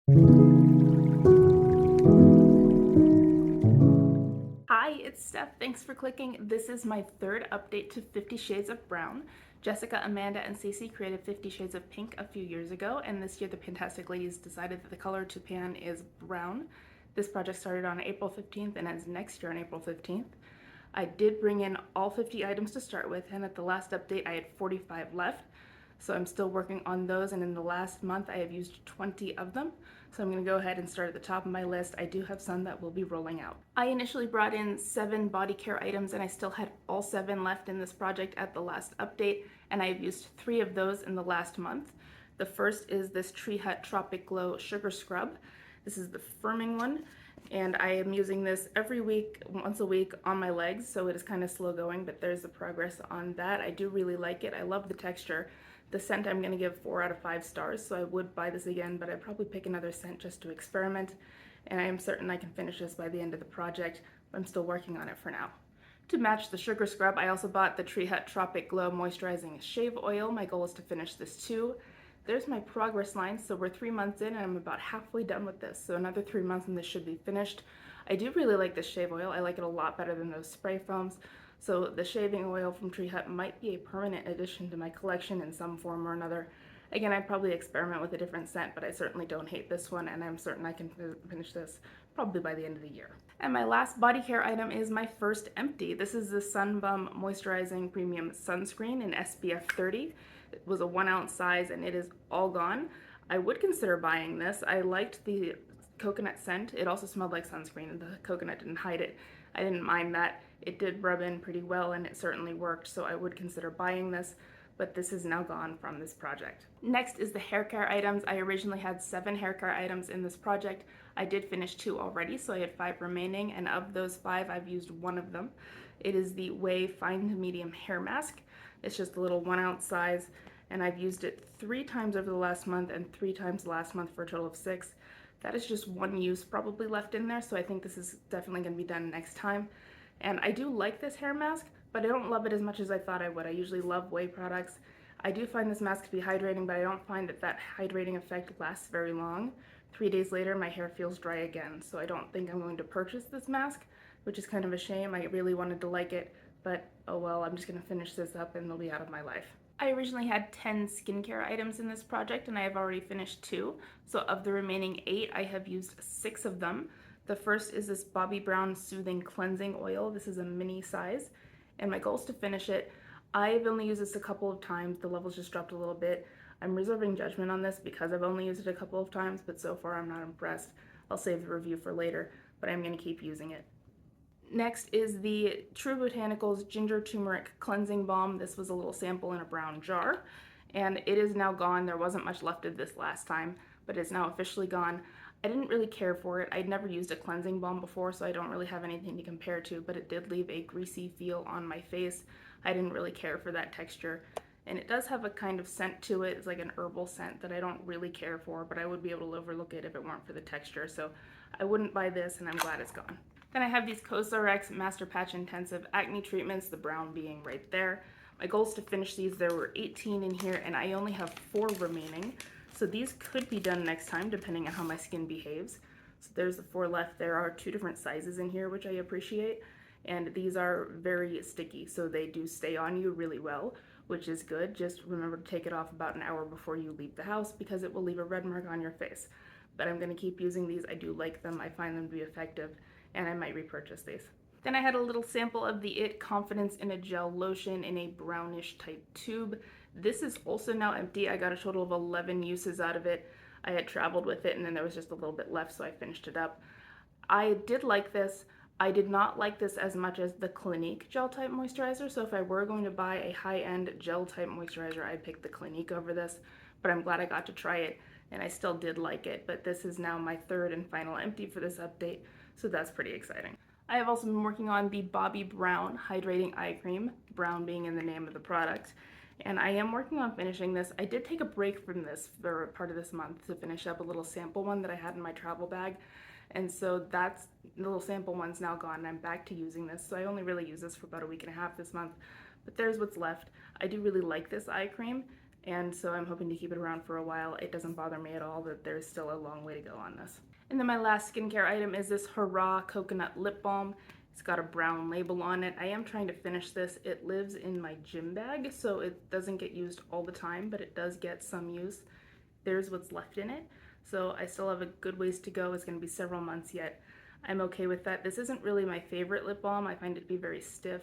Hi, it's Steph. Thanks for clicking. This is my third update to 50 Shades of Brown. Jessica, Amanda, and Cece created 50 Shades of Pink a few years ago, and this year the Pantastic Ladies decided that the color to pan is brown. This project started on April 15th and ends next year on April 15th. I did bring in all 50 items to start with, and at the last update I had 45 left. So I'm still working on those, and in the last month I have used 20 of them. So I'm going to go ahead and start at the top of my list. I do have some that will be rolling out. I initially brought in 7 body care items, and I still had all 7 left in this project at the last update, and I have used 3 of those in the last month. The first is this Tree Hut Tropic Glow Sugar Scrub. This is the firming one, and I am using this every week, once a week, on my legs, so it is kind of slow going, but there's the progress on that. I do really like it. I love the texture. The scent I'm going to give 4 out of 5 stars, so I would buy this again, but I'd probably pick another scent just to experiment, and I am certain I can finish this by the end of the project, but I'm still working on it for now. To match the sugar scrub, I also bought the Tree Hut Tropic Glow Moisturizing Shave Oil. My goal is to finish this too. There's my progress line, so we're 3 months in and I'm about halfway done with this, so another 3 months and this should be finished. I do really like this shave oil. I like it a lot better than those spray foams. So the shaving oil from Tree Hut might be a permanent addition to my collection in some form or another. Again, I'd probably experiment with a different scent, but I certainly don't hate this one, and I'm certain I can finish this probably by the end of the year. And my last body care item is my first empty. This is the Sun Bum Moisturizing Premium Sunscreen in SPF 30. It was a 1 ounce size and it is all gone. I would consider buying this. I liked the coconut scent. It also smelled like sunscreen and the coconut didn't hide it. I didn't mind that. It did rub in pretty well and it certainly worked, so I would consider buying this, but this is now gone from this project. Next is the hair care items. I originally had 7 hair care items in this project. I did finish 2 already, so I had 5 remaining, and of those 5, I've used 1 of them. It is the Way Fine to Medium Hair Mask. It's just a little 1 ounce size, and I've used it 3 times over the last month and 3 times last month for a total of 6. That is just 1 use probably left in there, so I think this is definitely going to be done next time. And I do like this hair mask, but I don't love it as much as I thought I would. I usually love Way products. I do find this mask to be hydrating, but I don't find that hydrating effect lasts very long. 3 days later, my hair feels dry again, so I don't think I'm going to purchase this mask, which is kind of a shame. I really wanted to like it, but oh well, I'm just going to finish this up and it'll be out of my life. I originally had 10 skincare items in this project, and I have already finished 2. So of the remaining 8, I have used 6 of them. The first is this Bobbi Brown Soothing Cleansing Oil. This is a mini size, and my goal is to finish it. I've only used this a couple of times. The levels just dropped a little bit. I'm reserving judgment on this because I've only used it a couple of times, but so far I'm not impressed. I'll save the review for later, but I'm going to keep using it. Next is the True Botanicals Ginger Turmeric Cleansing Balm. This was a little sample in a brown jar, and it is now gone. There wasn't much left of this last time, but it's now officially gone. I didn't really care for it. I'd never used a cleansing balm before, so I don't really have anything to compare to, but it did leave a greasy feel on my face. I didn't really care for that texture, and it does have a kind of scent to it. It's like an herbal scent that I don't really care for, but I would be able to overlook it if it weren't for the texture, so I wouldn't buy this, and I'm glad it's gone. Then I have these CosRx Master Patch Intensive Acne Treatments, the brown being right there. My goal is to finish these. There were 18 in here, and I only have 4 remaining. So these could be done next time, depending on how my skin behaves. So there's the 4 left. There are 2 different sizes in here, which I appreciate. And these are very sticky, so they do stay on you really well, which is good. Just remember to take it off about an hour before you leave the house because it will leave a red mark on your face. But I'm going to keep using these. I do like them. I find them to be effective, and I might repurchase these. Then I had a little sample of the IT Confidence in a Gel Lotion in a brownish type tube. This is also now empty. I got a total of 11 uses out of it. I had traveled with it and then there was just a little bit left, so I finished it up. I did like this. I did not like this as much as the Clinique gel type moisturizer, so if I were going to buy a high-end gel type moisturizer, I'd pick the Clinique over this, but I'm glad I got to try it and I still did like it. But this is now my 3rd and final empty for this update, so that's pretty exciting. I have also been working on the Bobbi Brown Hydrating Eye Cream, brown being in the name of the product, and I am working on finishing this. I did take a break from this for part of this month to finish up a little sample one that I had in my travel bag, and so that's the little sample one's now gone and I'm back to using this. So I only really use this for about a week and a half this month, but there's what's left. I do really like this eye cream. and so I'm hoping to keep it around for a while. It doesn't bother me at all that there's still a long way to go on this. And then my last skincare item is this Hurrah Coconut Lip Balm. It's got a brown label on it. I am trying to finish this. It lives in my gym bag, so it doesn't get used all the time, but it does get some use. There's what's left in it. So I still have a good ways to go. It's going to be several months yet. I'm okay with that. This isn't really my favorite lip balm. I find it to be very stiff,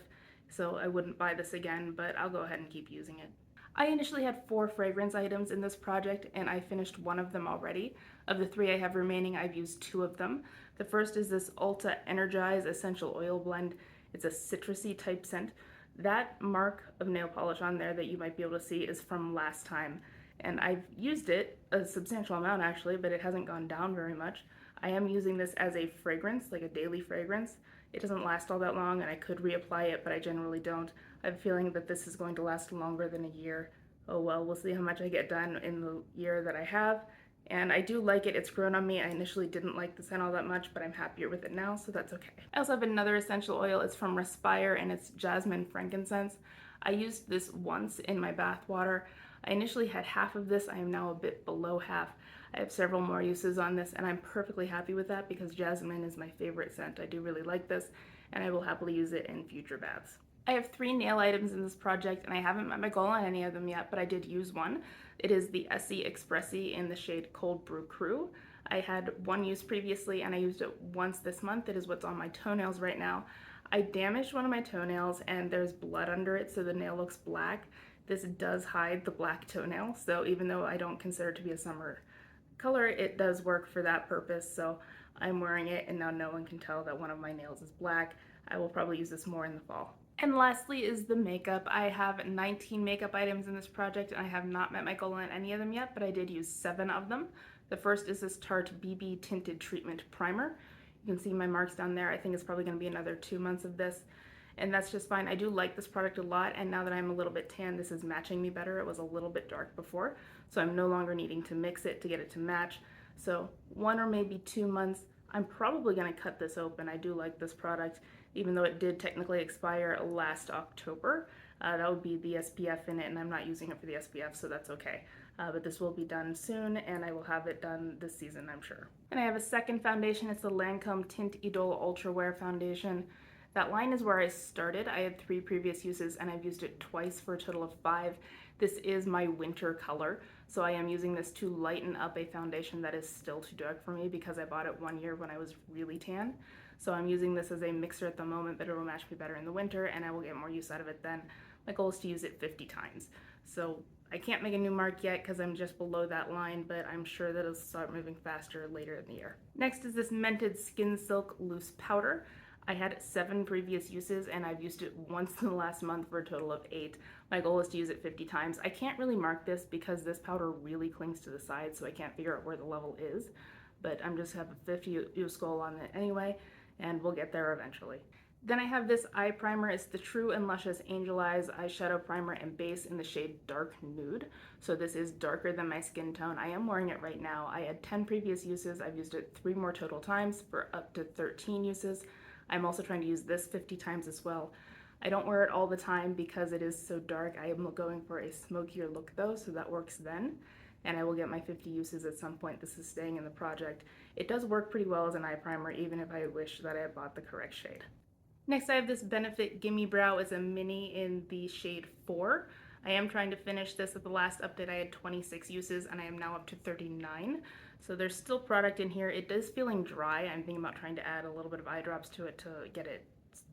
so I wouldn't buy this again, but I'll go ahead and keep using it. I initially had 4 fragrance items in this project, and I finished 1 of them already. Of the 3 I have remaining, I've used 2 of them. The first is this Ulta Energize Essential Oil Blend. It's a citrusy type scent. That mark of nail polish on there that you might be able to see is from last time, and I've used it a substantial amount actually, but it hasn't gone down very much. I am using this as a fragrance, like a daily fragrance. It doesn't last all that long, and I could reapply it, but I generally don't. I have a feeling that this is going to last longer than a year. Oh well, we'll see how much I get done in the year that I have. And I do like it. It's grown on me. I initially didn't like the scent all that much, but I'm happier with it now, so that's okay. I also have another essential oil. It's from Respire, and it's jasmine frankincense. I used this once in my bath water. I initially had half of this. I am now a bit below half. I have several more uses on this, and I'm perfectly happy with that because jasmine is my favorite scent. I do really like this, and I will happily use it in future baths. I have 3 nail items in this project, and I haven't met my goal on any of them yet, but I did use one. It is the Essie Expressi in the shade Cold Brew Crew. I had 1 use previously, and I used it once this month. It is what's on my toenails right now. I damaged one of my toenails, and there's blood under it, so the nail looks black. This does hide the black toenail, so even though I don't consider it to be a summer color, it does work for that purpose, so I'm wearing it, and now no one can tell that one of my nails is black. I will probably use this more in the fall. And lastly is the makeup. I have 19 makeup items in this project, and I have not met my goal on any of them yet, but I did use 7 of them. The first is this Tarte BB Tinted Treatment Primer. You can see my marks down there. I think it's probably going to be another 2 months of this, and that's just fine. I do like this product a lot, and now that I'm a little bit tan, this is matching me better. It was a little bit dark before, so I'm no longer needing to mix it to get it to match. So 1 or maybe 2 months. I'm probably going to cut this open. I do like this product, even though it did technically expire last October. That would be the SPF in it, and I'm not using it for the SPF, so that's okay. But this will be done soon, and I will have it done this season, I'm sure. And I have a second foundation. It's the Lancome Tint Idole Ultra Wear Foundation. That line is where I started. I had 3 previous uses, and I've used it twice for a total of 5. This is my winter color, so I am using this to lighten up a foundation that is still too dark for me because I bought it 1 year when I was really tan. So I'm using this as a mixer at the moment, but it will match me better in the winter, and I will get more use out of it then. My goal is to use it 50 times. So I can't make a new mark yet because I'm just below that line, but I'm sure that it'll start moving faster later in the year. Next is this Mented Skin Silk Loose Powder. I had 7 previous uses, and I've used it once in the last month for a total of 8. My goal is to use it 50 times. I can't really mark this because this powder really clings to the side, so I can't figure out where the level is, but I'm just have a 50 use goal on it anyway, and we'll get there eventually. Then I have this eye primer. It's the True and Luscious Angel Eyes eyeshadow primer and base in the shade Dark Nude. So this is darker than my skin tone. I am wearing it right now. I had 10 previous uses. I've used it 3 more total times for up to 13 uses. I'm also trying to use this 50 times as well. I don't wear it all the time because it is so dark. I am going for a smokier look though, so that works then. And I will get my 50 uses at some point. This is staying in the project. It does work pretty well as an eye primer, even if I wish that I had bought the correct shade. Next, I have this Benefit Gimme Brow. It's a mini in the shade 4. I am trying to finish this. At the last update, I had 26 uses, and I am now up to 39. So there's still product in here. It is feeling dry. I'm thinking about trying to add a little bit of eye drops to it to get it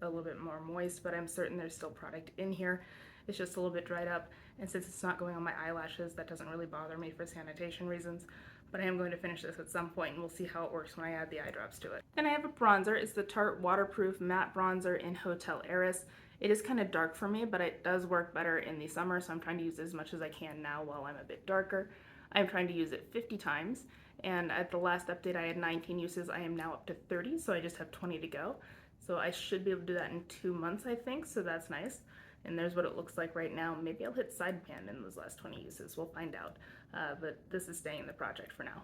a little bit more moist, but I'm certain there's still product in here. It's just a little bit dried up, and since it's not going on my eyelashes, that doesn't really bother me for sanitation reasons. But I am going to finish this at some point, and we'll see how it works when I add the eye drops to it. Then I have a bronzer. It's the Tarte Waterproof Matte Bronzer in Hotel Heiress. It is kind of dark for me, but it does work better in the summer, so I'm trying to use as much as I can now while I'm a bit darker. I'm trying to use it 50 times, and at the last update I had 19 uses. I am now up to 30, so I just have 20 to go. So I should be able to do that in 2 months, I think, so that's nice. And there's what it looks like right now. Maybe I'll hit side pan in those last 20 uses. We'll find out. But this is staying in the project for now.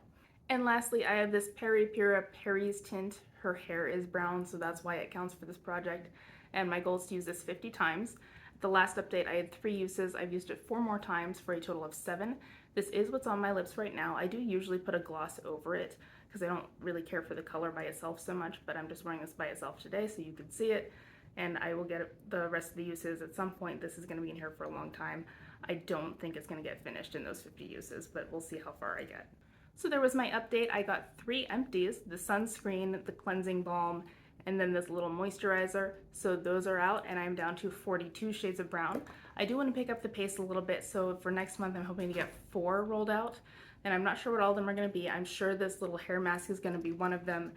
And lastly, I have this Peri Pura Peri's tint. Her hair is brown, so that's why it counts for this project. And my goal is to use this 50 times. The last update, I had 3 uses. I've used it 4 more times for a total of 7. This is what's on my lips right now. I do usually put a gloss over it because I don't really care for the color by itself so much, but I'm just wearing this by itself today so you can see it. And I will get the rest of the uses at some point. This is going to be in here for a long time. I don't think it's going to get finished in those 50 uses, but we'll see how far I get. So there was my update. I got 3 empties, the sunscreen, the cleansing balm, and then this little moisturizer. So those are out and I'm down to 42 shades of brown. I do want to pick up the pace a little bit, so for next month I'm hoping to get 4 rolled out, and I'm not sure what all of them are going to be. I'm sure this little hair mask is going to be one of them.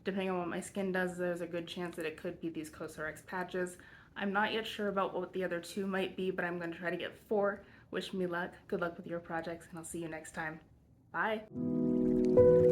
Depending on what my skin does, there's a good chance that it could be these COSRX patches. I'm not yet sure about what the other 2 might be, but I'm going to try to get 4. Wish me luck. Good luck with your projects, and I'll see you next time. Bye!